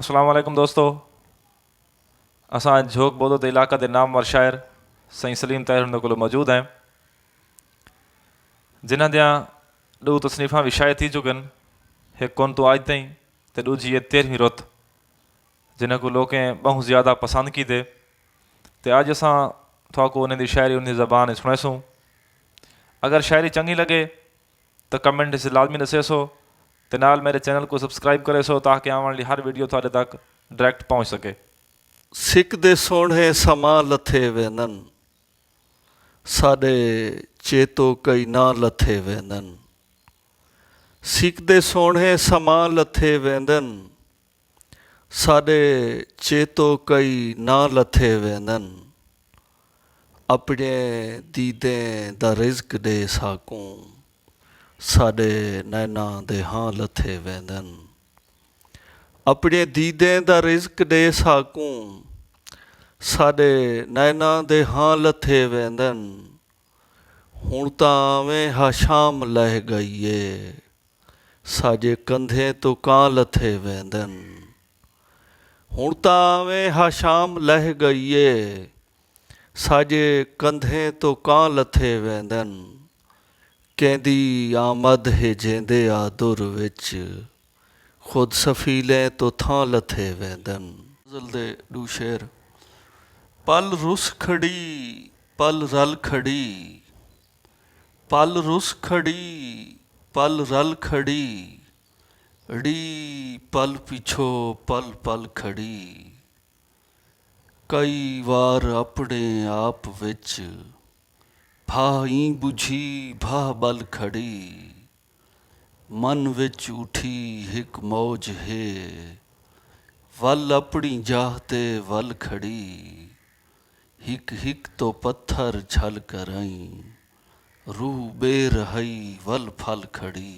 अस्सलाम वालेकुम दोस्तों। असां झोक बोदो इलाक़ा के नामवर शायर सईं सलीम ताहिर हुन को मौजूद हैं, जिन्हां दियां दो तसनीफ़ां भी शाये थी चुकन। एक कौन तो आज तई ते दूजी ये 13वीं रुत, जिन्हें को लोकें बहुत ज़्यादा पसंद की थे। ते अज असां थोको उन्हें दी शायरी उन्हें ज़बान सुनेसूँ। अगर शायरी चंगी लगे तो कमेंट से लाजमी दसेसो, ते नाल मेरे चैनल को सब्सक्राइब करेसो ताकि आने वाली हर वीडियो थोड़े तक डायरैक्ट पहुँच सके। सिख दे सोहणे समां लथे वेंदन, साडे चेतो कई ना लथे वेंदन। सिख दे सोहणे समां लथे वेंदन, साडे चेतो कई ना लथे वेंदन। अपने दीदें दा रिज़्क दे साकूं, साडे नैना दे हां लथे वेंदन। अपने दीदें दा रिज़्क दे साकूं, साडे नैना दे हां लथे वेंदन। हुण तां आवें हा शाम लह गई ए, साजे कंधे तो कां लथे वेंदन। हुण तां आवें हा शाम लह गई ए, साजे कंधे तो कां लथे वेंदन। कहंदी आमद है जेंदे आ दुर विच, खुद सफीले तो थां लथे वेंदन। गज़ल दे दू शेर। पल रुस खड़ी पल रल खड़ी, पल रुस खड़ी पल रल खड़ी, ड़ी पल पिछो पल पल खड़ी। कई वार अपने आप विच, भाई बुझी भा बल खड़ी। मन विच उठी हिक मौज है, वल अपनी जाह ते वल खड़ी। हिक हिक तो पत्थर झल करई, रूह बेरहई वल फल खड़ी।